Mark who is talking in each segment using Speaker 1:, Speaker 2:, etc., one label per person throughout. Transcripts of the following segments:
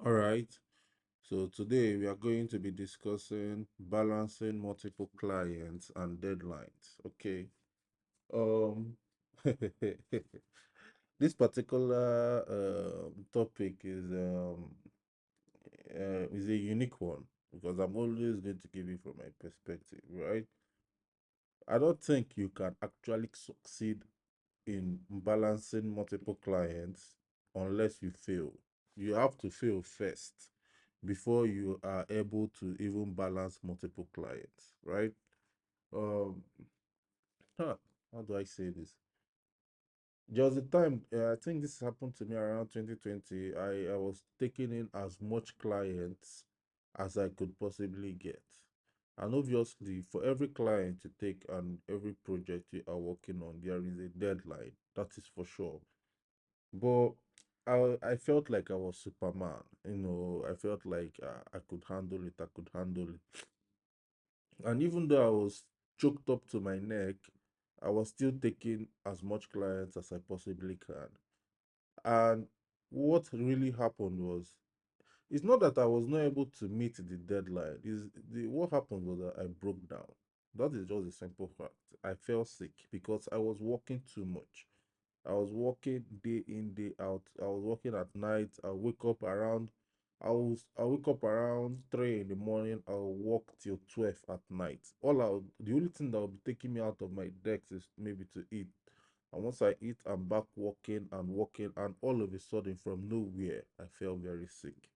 Speaker 1: All right. So today we are going to be discussing balancing multiple clients and deadlines. Okay. Um this particular topic is a unique one because I'm always going to give you from my perspective, right? I don't think you can actually succeed in balancing multiple clients unless you fail. You have to fail first before you are able to even balance multiple clients, right? Um, huh, how do I say this? There was a time, I think this happened to me around 2020. I was taking in as much clients as I could possibly get. And obviously, for every client you take and every project you are working on, there is a deadline. That is for sure. But I felt like I was Superman. I felt like I could handle it. I could handle it. And even though I was choked up to my neck, I was still taking as much clients as I possibly can. And what really happened was, it's not that I was not able to meet the deadline. Is the What happened was that I broke down. That is just a simple fact. I fell sick because I was working too much. I was working day in, day out. I was working at night. I wake up around 3 in the morning. I'll work till 12 at night. The only thing that will be taking me out of my decks is maybe to eat. And once I eat, I'm back working and working, and all of a sudden, from nowhere, I felt very sick.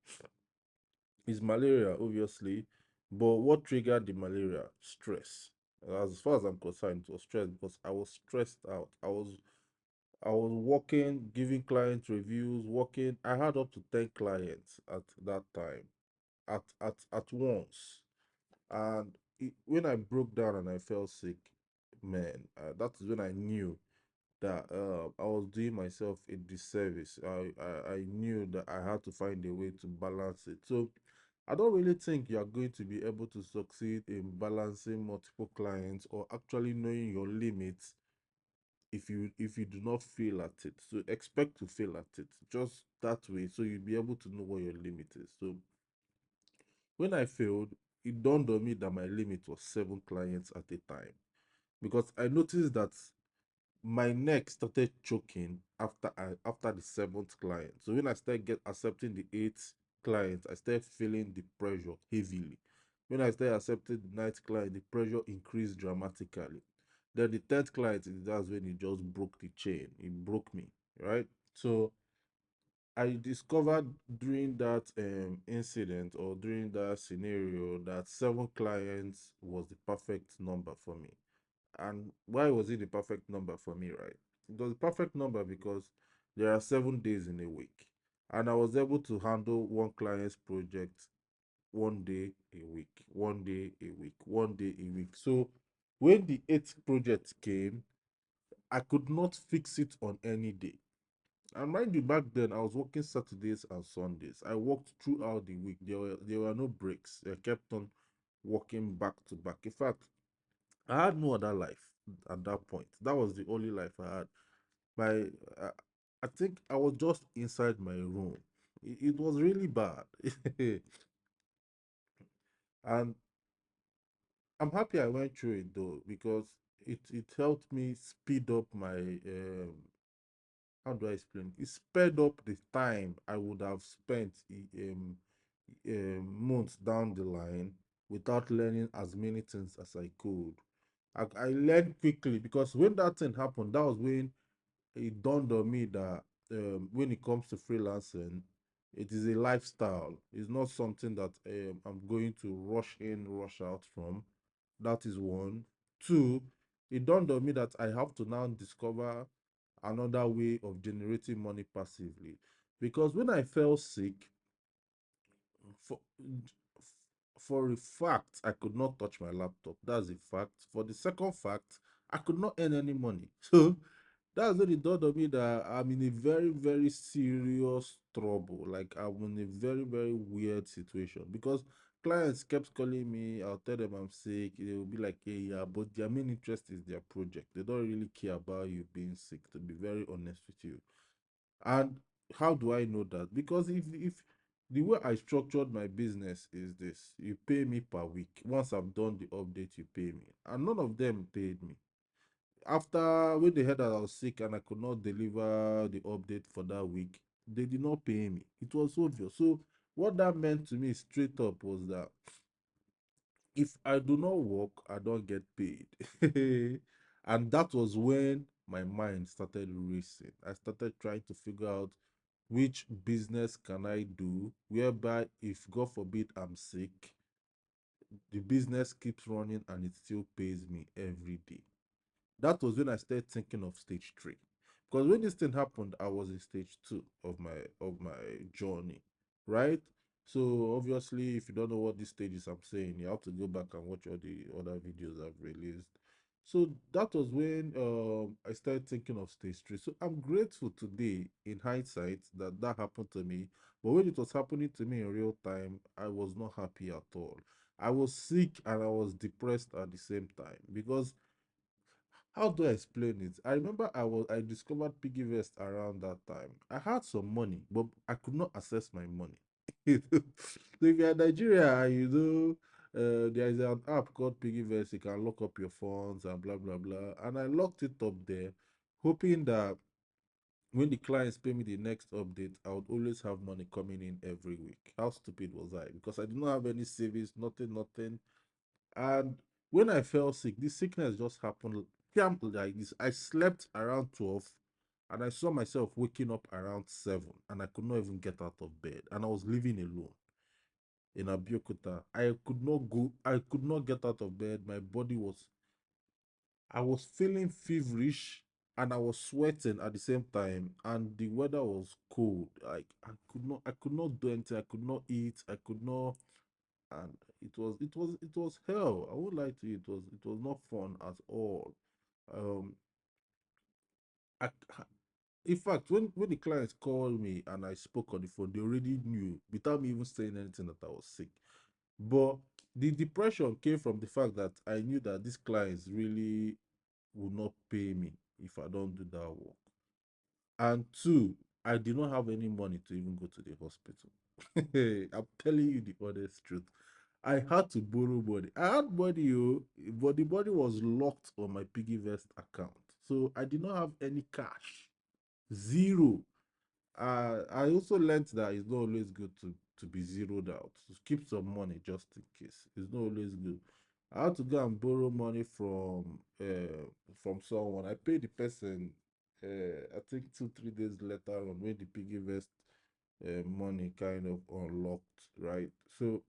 Speaker 1: It's malaria, obviously, but what triggered the malaria? Stress. As far as I'm concerned, it was stress because I was stressed out. I was working, giving client reviews, working. I had up to 10 clients at that time, at once. And when I broke down and I felt sick, man, that is when I knew that I was doing myself a disservice. I knew that I had to find a way to balance it. So I don't really think you are going to be able to succeed in balancing multiple clients or actually knowing your limits if you do not fail at it. So expect to fail at it just that way, so you'll be able to know what your limit is. So when I failed, it dawned on me that my limit was 7 clients at a time, because I noticed that my neck started choking after the seventh client. So when I started get accepting the eighth client, I started feeling the pressure heavily. When I started accepting the ninth client, the pressure increased dramatically. Then the tenth client, that's when it just broke the chain. It broke me, right? So I discovered during that incident, or during that scenario, that 7 clients was the perfect number for me. And why was it the perfect number for me, right? It was the perfect number because there are 7 days in a week. And I was able to handle one client's project one day a week, one day a week, one day a week. So when the eighth project came, I could not fix it on any day. And mind you, back then I was working Saturdays and Sundays. I worked throughout the week. There were no breaks. I kept on working back to back. In fact, I had no other life at that point. That was the only life I had. My, uh, I think I was just inside my room. It was really bad, and I'm happy I went through it though, because it helped me speed up my how do I explain? It sped up the time I would have spent months down the line without learning as many things as I could. I learned quickly, because when that thing happened, that was when it dawned on me that when it comes to freelancing, it is a lifestyle. It's not something that I'm going to rush in, rush out from. That is one. Two, it dawned on me that I have to now discover another way of generating money passively. Because when I fell sick, for for a fact, I could not touch my laptop. That's a fact. For the second fact, I could not earn any money. So that's when it dawned on me that I'm in a very, very serious trouble. Like, I'm in a very, very weird situation, because clients kept calling me. I'll tell them I'm sick. They will be like, "Hey, yeah," but their main interest is their project. They don't really care about you being sick, to be very honest with you. And how do I know that? Because if The way I structured my business is this: you pay me per week. Once I've done the update, you pay me. And none of them paid me. After when they heard that I was sick and I could not deliver the update for that week, they did not pay me. It was obvious. So what that meant to me straight up was that if I do not work, I don't get paid. And that was when my mind started racing. I started trying to figure out which business can I do whereby if God forbid I'm sick, the business keeps running and it still pays me every day. That was when I started thinking of stage three. Because when this thing happened, I was in stage two of my journey, right? So obviously, if you don't know what this stage is, I'm saying you have to go back and watch all the other videos I've released. So that was when I started thinking of stage three. So I'm grateful today, in hindsight, that that happened to me. But when it was happening to me in real time, I was not happy at all. I was sick and I was depressed at the same time because how do I explain it? I remember I discovered Piggyvest around that time. I had some money, but I could not access my money. So if you're in Nigeria, there is an app called Piggyvest. You can lock up your funds and blah blah blah. And I locked it up there, hoping that when the clients pay me the next update, I would always have money coming in every week. How stupid was I? Because I did not have any savings, nothing, nothing. And when I fell sick, this sickness just happened like this. I slept around 12 and I saw myself waking up around 7 and I could not even get out of bed. And I was living alone in Abiyokuta. I could not get out of bed. I was feeling feverish and I was sweating at the same time and the weather was cold. Like I could not do anything. I could not eat. I could not, and it was hell. I won't lie to you, it was not fun at all. um I, in fact, when the clients called me and I spoke on the phone, they already knew without me even saying anything that I was sick. But the depression came from the fact that I knew that these clients really would not pay me if I don't do that work. And two, I did not have any money to even go to the hospital. I'm telling you the honest truth. I had to borrow money. I had money, but the money was locked on my Piggyvest account. So I did not have any cash. Zero. I also learned that it's not always good to be zeroed out. To keep some money just in case. It's not always good. I had to go and borrow money from someone. I paid the person I think 2 3 days later on when the Piggyvest money kind of unlocked, right? So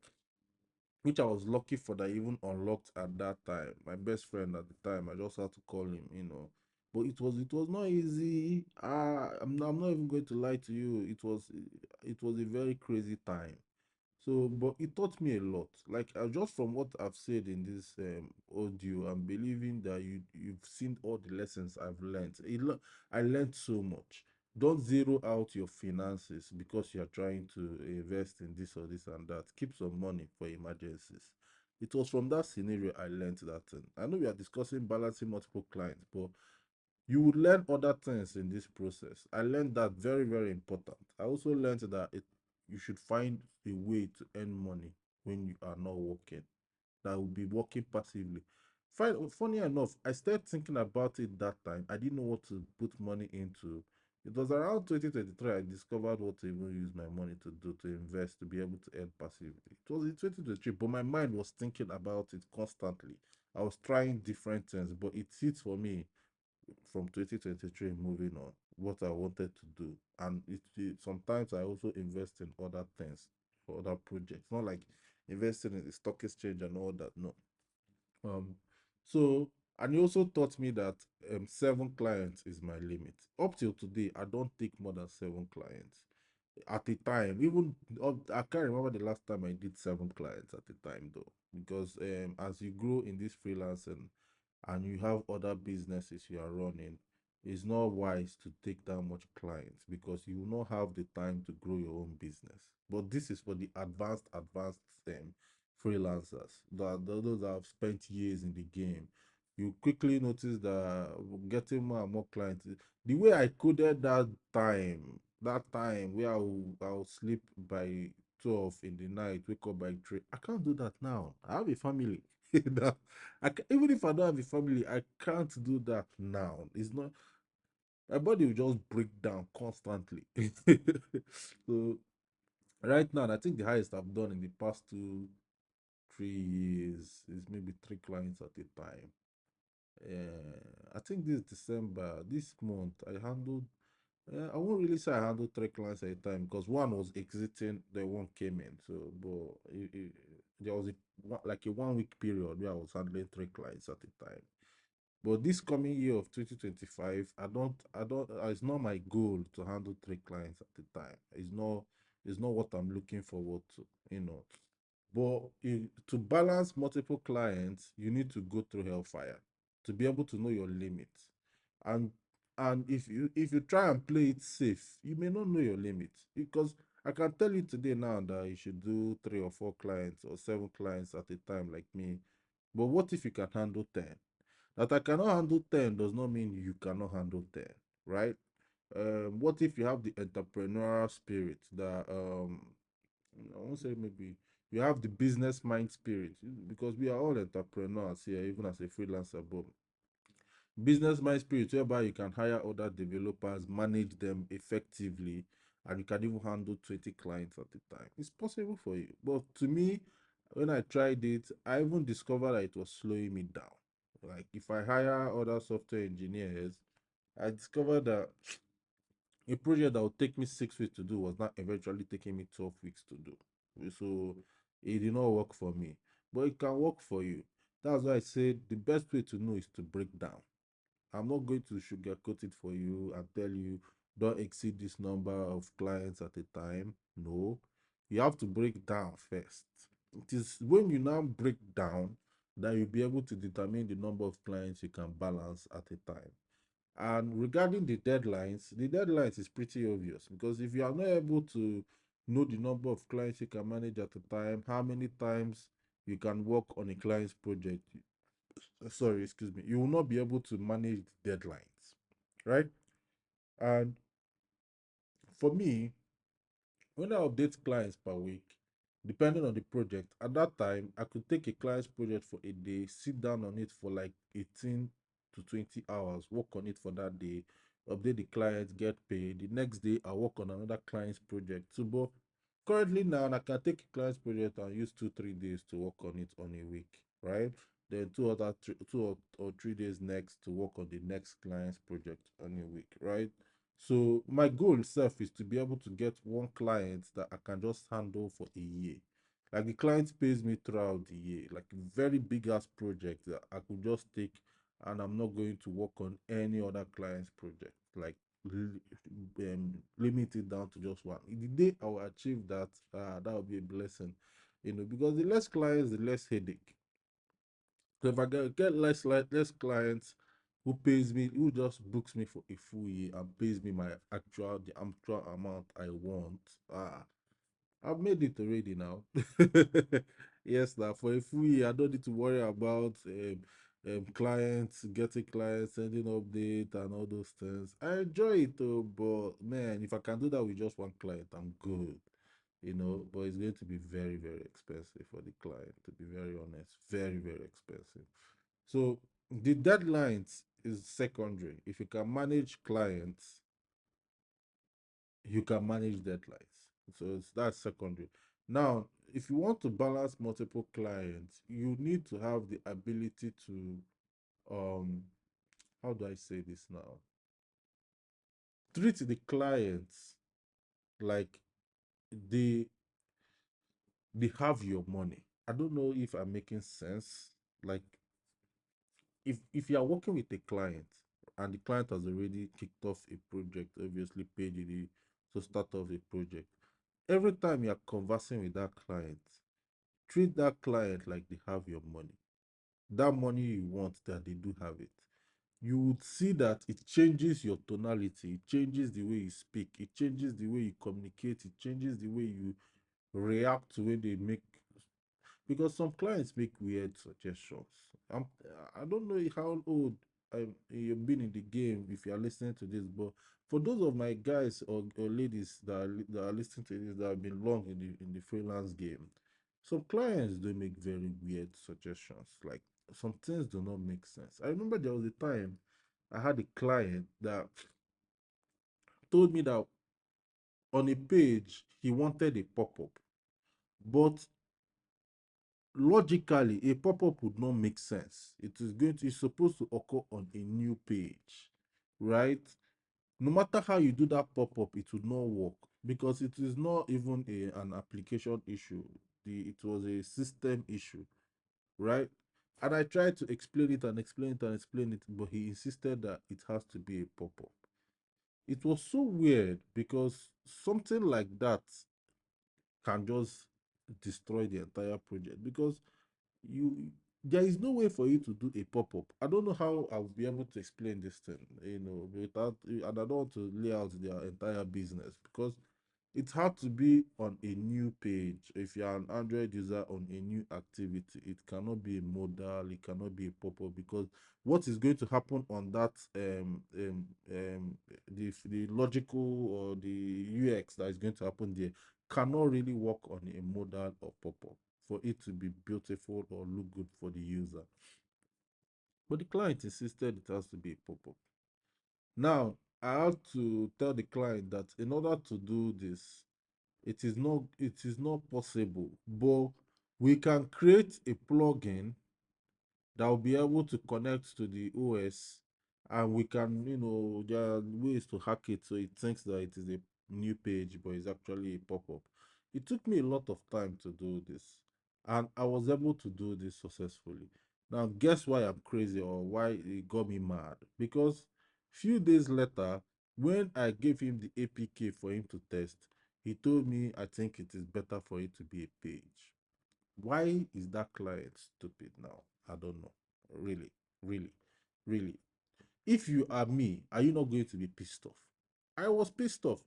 Speaker 1: which I was lucky for that even unlocked at that time. My best friend at the time, I just had to call him, you know. But it was not easy. I'm not even going to lie to you. It was a very crazy time. So, but it taught me a lot. Like just from what I've said in this audio, I'm believing that you've seen all the lessons I've learned. I learned so much. Don't zero out your finances because you're trying to invest in this or this and that. Keep some money for emergencies. It was from that scenario I learned that thing. I know we are discussing balancing multiple clients, but you would learn other things in this process. I learned that very, very important. I also learned that you should find a way to earn money when you are not working, that will be working passively. Funny enough, I started thinking about it that time. I didn't know what to put money into. It was around 2023 I discovered what to even use my money to do, to invest, to be able to earn passively. It was in 2023, but my mind was thinking about it constantly. I was trying different things, but it hit for me from 2023 moving on what I wanted to do. And sometimes I also invest in other things for other projects, not like investing in the stock exchange and all that. No. Um, so, and he also taught me that 7 clients is my limit. Up till today, I don't take more than 7 clients at a time. Even I can't remember the last time I did 7 clients at a time though, because as you grow in this freelancing and you have other businesses you are running, it's not wise to take that much clients because you will not have the time to grow your own business. But this is for the advanced freelancers, those that have spent years in the game. You quickly notice that getting more and more clients. The way I coded that time where I'll sleep by 12 in the night, wake up by 3. I can't do that now. I have a family. Now, even if I don't have a family, I can't do that now. It's not, my body will just break down constantly. So right now, I think the highest I've done in the past 2, 3 years is maybe 3 clients at a time. I think this December, this month, I handled. I won't really say I handled 3 clients at a time because one was exiting, the one came in. So, but there was like a 1 week period where I was handling 3 clients at a time. But this coming year of 2025, it's not my goal to handle 3 clients at a time. It's not what I'm looking forward to, you know. But to balance multiple clients, you need to go through hellfire to be able to know your limits. And if you try and play it safe, you may not know your limits because I can tell you today now that you should do 3 or 4 clients or 7 clients at a time like me. But what if you can handle 10? That I cannot handle 10 does not mean you cannot handle 10, right? What if you have the entrepreneurial spirit that I won't say maybe you have the business mind spirit because we are all entrepreneurs here, even as a freelancer, but business mind spirit whereby you can hire other developers, manage them effectively, and you can even handle 20 clients at a time. It's possible for you. But to me, when I tried it, I even discovered that it was slowing me down. Like if I hire other software engineers, I discovered that a project that would take me 6 weeks to do was not eventually taking me 12 weeks to do. So it did not work for me. But it can work for you. That's why I said the best way to know is to break down. I'm not going to sugarcoat it for you and tell you don't exceed this number of clients at a time. No, you have to break down first. It is when you now break down that you'll be able to determine the number of clients you can balance at a time. And regarding the deadlines is pretty obvious because if you are not able to know the number of clients you can manage at a time, how many times you can work on a client's project, sorry, excuse me, you will not be able to manage the deadlines, right? And for me, when I update clients per week, depending on the project, at that time, I could take a client's project for a day, sit down on it for like 18 to 20 hours, work on it for that day, update the client, get paid. The next day, I work on another client's project. So, but currently now, I can take a client's project and use 2, 3 days to work on it on a week, right? Then 2 or 3 days next to work on the next client's project on a week, right? So my goal itself is to be able to get one client that I can just handle for a year. Like the client pays me throughout the year, like a very big ass project that I could just take and I'm not going to work on any other client's project. Like limit it down to just one. The day I will achieve that, that will be a blessing, because the less clients, the less headache. So if I get less clients who pays me, who just books me for a full year and pays me the actual amount I want, I've made it already now. Yes, now for a full year, I don't need to worry about clients, getting clients, sending update and all those things. I enjoy it though, but man, if I can do that with just one client, I'm good. But it's going to be very, very expensive for the client, to be very honest. Very, very expensive. So the deadlines is secondary. If you can manage clients, you can manage deadlines. So that's secondary. Now, if you want to balance multiple clients, you need to have the ability to um how do I say this now? Treat the clients like they they have your money. I don't know if I'm making sense. Like if you are working with a client and the client has already kicked off a project, obviously paid you to start off a project, every time you're conversing with that client, treat that client like they have your money. That money you want, that they do have it. You would see that it changes your tonality, it changes the way you speak, it changes the way you communicate, it changes the way you react to when they make, because some clients make weird suggestions. I'm, I don't know how old. you've been in the game if you are listening to this, but for those of my guys or ladies that are listening to this that have been long in the freelance game, some clients do make very weird suggestions. Like some things do not make sense. I remember there was a time I had a client that told me that on a page he wanted a pop-up, but logically a pop-up would not make sense. It's supposed to occur on a new page, right? No matter how you do that pop-up, it would not work because it is not even an application issue. It was a system issue, right? And I tried to explain it and explain it and explain it, but he insisted that it has to be a pop-up. It was so weird because something like that can just destroy the entire project because you there is no way for you to do a pop-up. I don't know how I'll be able to explain this thing, without, and I don't want to lay out their entire business because it had to be on a new page. If you're an Android user on a new activity, it cannot be a modal, it cannot be a pop-up because what is going to happen on that the logical or the UX that is going to happen there cannot really work on a modal or pop-up for it to be beautiful or look good for the user. But the client insisted it has to be a pop-up. Now, I had to tell the client that in order to do this, it is not possible, but we can create a plugin that will be able to connect to the OS, and we can, there are ways to hack it so it thinks that it is a new page, but it's actually a pop-up. It took me a lot of time to do this, and I was able to do this successfully. Now, guess why I'm crazy or why it got me mad? Because few days later, when I gave him the APK for him to test, he told me, I think it is better for it to be a page. Why is that client stupid now? I don't know. Really, really, really. If you are me, are you not going to be pissed off? I was pissed off.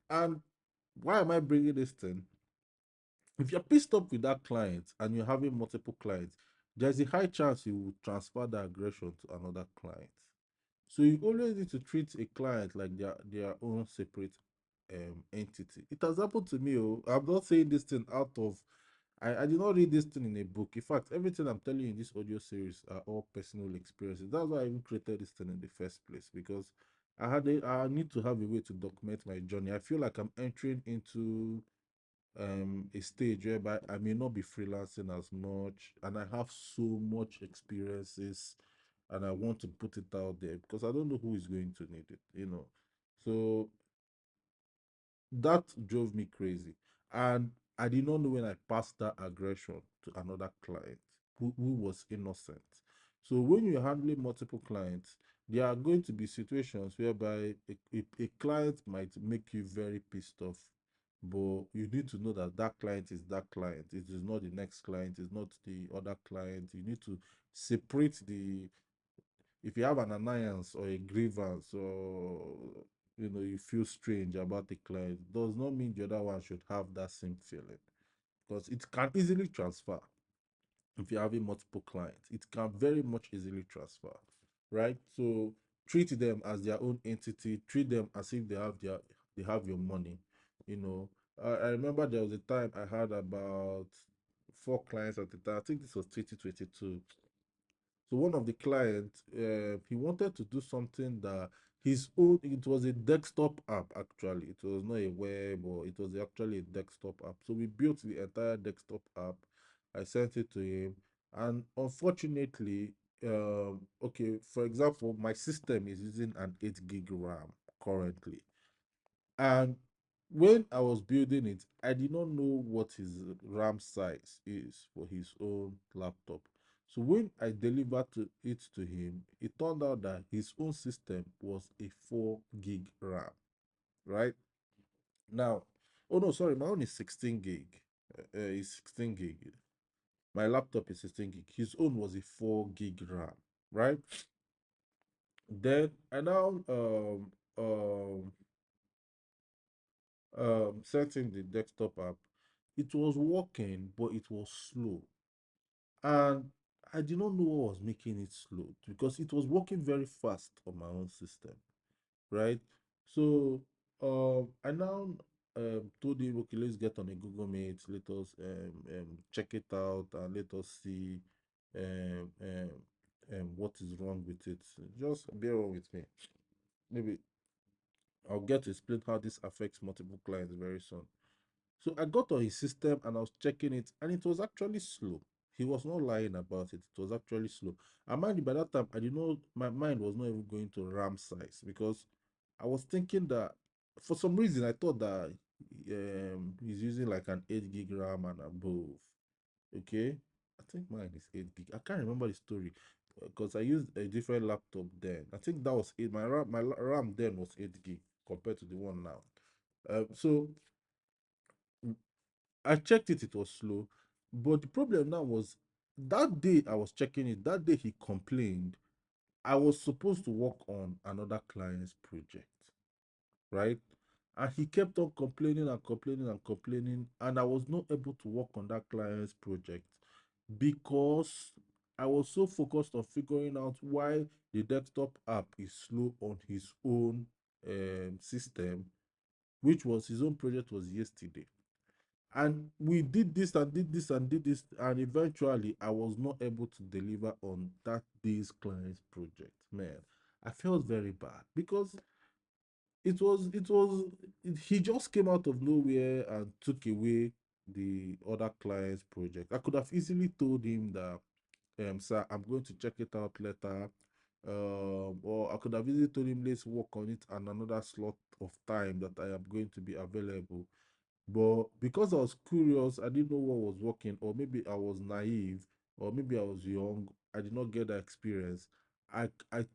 Speaker 1: And why am I bringing this thing? If you're pissed off with that client and you're having multiple clients, there's a high chance you will transfer the aggression to another client. So you always need to treat a client like their own separate entity. It has happened to me. Oh, I'm not saying this thing out of I did not read this thing in a book. In fact, everything I'm telling you in this audio series are all personal experiences. That's why I even created this thing in the first place because I need to have a way to document my journey. I feel like I'm entering into a stage whereby I may not be freelancing as much, and I have so much experiences, and I want to put it out there because I don't know who is going to need it. So that drove me crazy. And I did not know when I passed that aggression to another client who was innocent. So when you're handling multiple clients, there are going to be situations whereby a client might make you very pissed off, but you need to know that that client is that client. It is not the next client, it's not the other client. You need to separate the if you have an annoyance or a grievance or you feel strange about the client, does not mean the other one should have that same feeling because it can easily transfer. If you're having multiple clients, it can very much easily transfer, right? So treat them as their own entity, treat them as if they have your money. you know I remember there was a time I had about four clients at the time. I think this was 2022. So one of the clients, he wanted to do something that his own. It was a desktop app actually. It was not a web, or it was actually a desktop app. So we built the entire desktop app. I sent it to him, and unfortunately, okay, for example, my system is using an 8 gig RAM currently, and when I was building it, I did not know what his RAM size is for his own laptop. So when I delivered it to him, it turned out that his own system was a 4 gig RAM, right? Now, oh no, sorry, my own is 16 gig. Is 16 gig. My laptop is 16 gig. His own was a 4 gig RAM, right? Then I now setting the desktop app. It was working, but it was slow. And I did not know what was making it slow because it was working very fast on my own system, right? So I now told him, okay, let's get on a Google Meet, let us check it out, and let us see um, um, what is wrong with it. Just bear with me. Maybe I'll get to explain how this affects multiple clients very soon. So I got on his system and I was checking it, and it was actually slow. He was not lying about it. It was actually slow. And mind you, by that time, I did not, my mind was not even going to RAM size because I was thinking that for some reason I thought that he's using like an 8 gig RAM and above. Okay. I think mine is 8 gig. I can't remember the story because I used a different laptop then. I think that was 8. My RAM then was 8 gig compared to the one now. So I checked it, it was slow. But the problem now was that day I was checking it, that day he complained, I was supposed to work on another client's project, right? And he kept on complaining and complaining and complaining, and I was not able to work on that client's project because I was so focused on figuring out why the desktop app is slow on his own system, which was his own project was yesterday. And we did this and did this and did this, and eventually I was not able to deliver on that day's client's project. Man, I felt very bad because he just came out of nowhere and took away the other client's project. I could have easily told him that, sir, I'm going to check it out later. Or I could have easily told him, let's work on it and another slot of time that I am going to be available. But because I was curious, I didn't know what was working, or maybe I was naive, or maybe I was young, I did not get that experience. I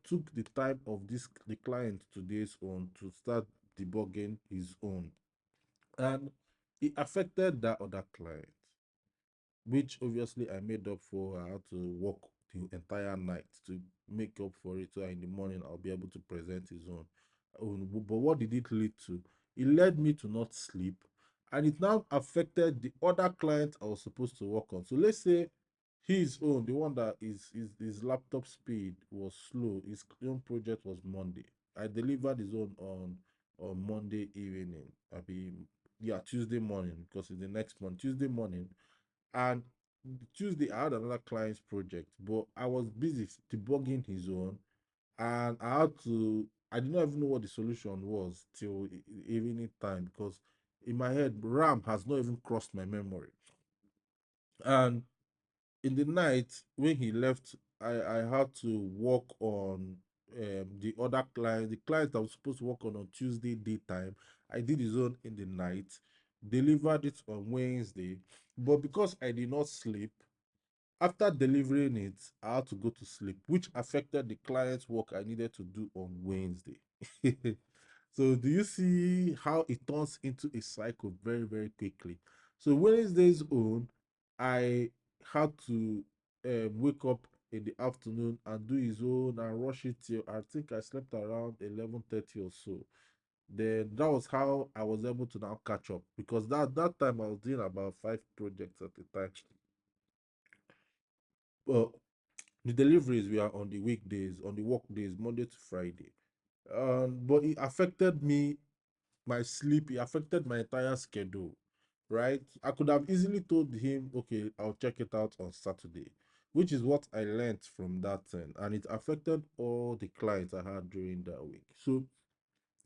Speaker 1: took the time of the client today's own to start debugging his own. And it affected that other client, which obviously I made up for. I had to work the entire night to make up for it. So in the morning I'll be able to present his own. But what did it lead to? It led me to not sleep, and it now affected the other client I was supposed to work on. So let's say his own, the one that his laptop speed was slow. His own project was Monday. I delivered his own on Monday evening. I mean, yeah, Tuesday morning because it's the next month. Tuesday morning, and Tuesday, I had another client's project, but I was busy debugging his own, and I did not even know what the solution was till evening time because in my head, RAM has not even crossed my memory. And in the night, when he left, I had to work on the other client, the client I was supposed to work on Tuesday daytime. I did his own in the night, delivered it on Wednesday, but because I did not sleep, after delivering it, I had to go to sleep, which affected the client's work I needed to do on Wednesday. So, do you see how it turns into a cycle very, very quickly? So, Wednesday's own, I had to wake up in the afternoon and do his own and rush it till I think I slept around 11:30 or so. Then that was how I was able to now catch up because that time I was doing about 5 projects at a time. Well, the deliveries were on the weekdays, on the work days, Monday to Friday. But it affected me, my sleep, it affected my entire schedule, right? I could have easily told him, okay, I'll check it out on Saturday, which is what I learned from that thing. And it affected all the clients I had during that week. So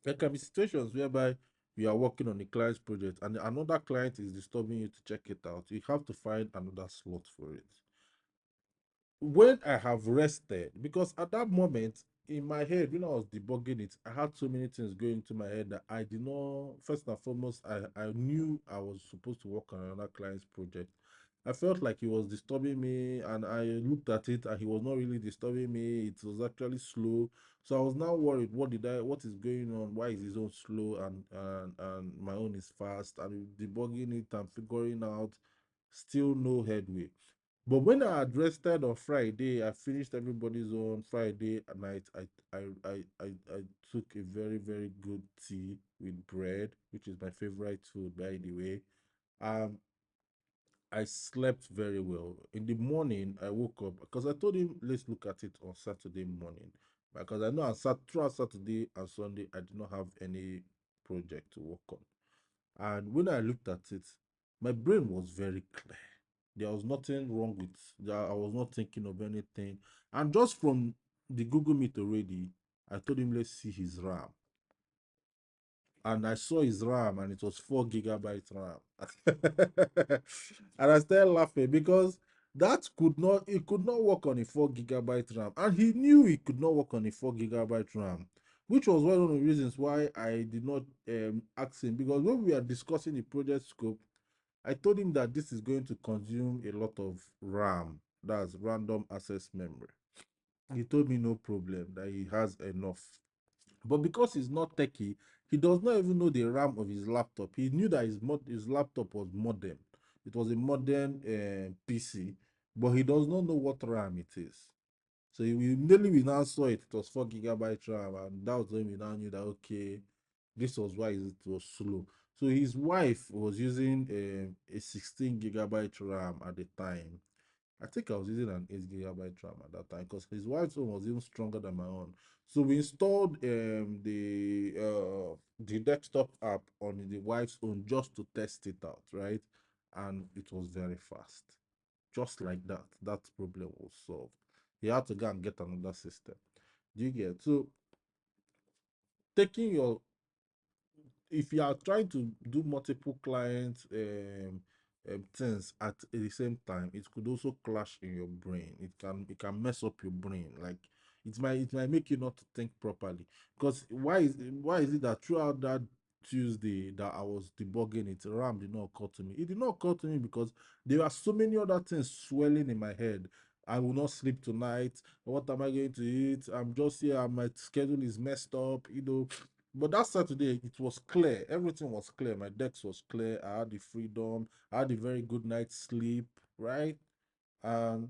Speaker 1: there can be situations whereby you are working on a client's project and another client is disturbing you to check it out. You have to find another slot for it when I have rested, because at that moment in my head, when I was debugging it, I had so many things going into my head that I did not. First and foremost, I knew I was supposed to work on another client's project. I felt like he was disturbing me, and I looked at it, and he was not really disturbing me. It was actually slow, so I was now worried. What is going on? Why is his own slow and my own is fast? And debugging it and figuring out, still no headway. But when I had rested on Friday, I finished everybody's on Friday night. I took a very, very good tea with bread, which is my favorite food, by the way. Um, I slept very well. In the morning, I woke up because I told him, let's look at it on Saturday morning. Because I know throughout Saturday and Sunday, I did not have any project to work on. And when I looked at it, my brain was very clear. There was nothing wrong with that. I was not thinking of anything. And just from the Google Meet already, I told him, let's see his RAM. And I saw his RAM and it was 4 gigabyte RAM. And I started laughing because it could not work on a 4 gigabyte RAM. And he knew it could not work on a 4 gigabyte RAM, which was one of the reasons why I did not ask him. Because when we are discussing the project scope, I told him that this is going to consume a lot of RAM, that's random access memory. He told me no problem, that he has enough. But because he's not techie, he does not even know the RAM of his laptop. He knew that his laptop was modern. It was a modern PC, but he does not know what RAM it is. So immediately we now saw it, it was 4 gigabyte RAM, and that was when we now knew that okay, this was why it was slow. So his wife was using a 16 gigabyte RAM at the time. I think I was using an 8 gigabyte RAM at that time because his wife's own was even stronger than my own. So we installed the desktop app on the wife's own just to test it out, right? And it was very fast. Just like that, that problem was solved. He had to go and get another system. Do you get? So taking your if you are trying to do multiple clients things at the same time, it could also clash in your brain. It can mess up your brain. Like it might make you not to think properly. Because why is it that throughout that Tuesday that I was debugging it, RAM did not occur to me. It did not occur to me because there are so many other things swelling in my head. I will not sleep tonight. What am I going to eat? I'm just here. My schedule is messed up. But that Saturday, it was clear. Everything was clear. My decks was clear. I had the freedom. I had a very good night's sleep, right? And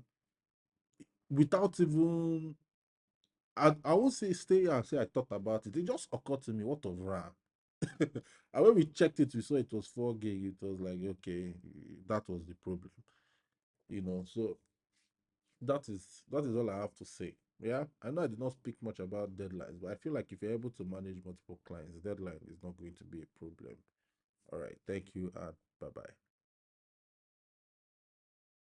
Speaker 1: without even, I won't say stay here and say I thought about it. It just occurred to me, what of RAM? And when we checked it, we saw it was 4 gig. It was like, okay, that was the problem, So that is all I have to say. Yeah, I know I did not speak much about deadlines, but I feel like if you're able to manage multiple clients, deadline is not going to be a problem. All right. Thank you and bye bye.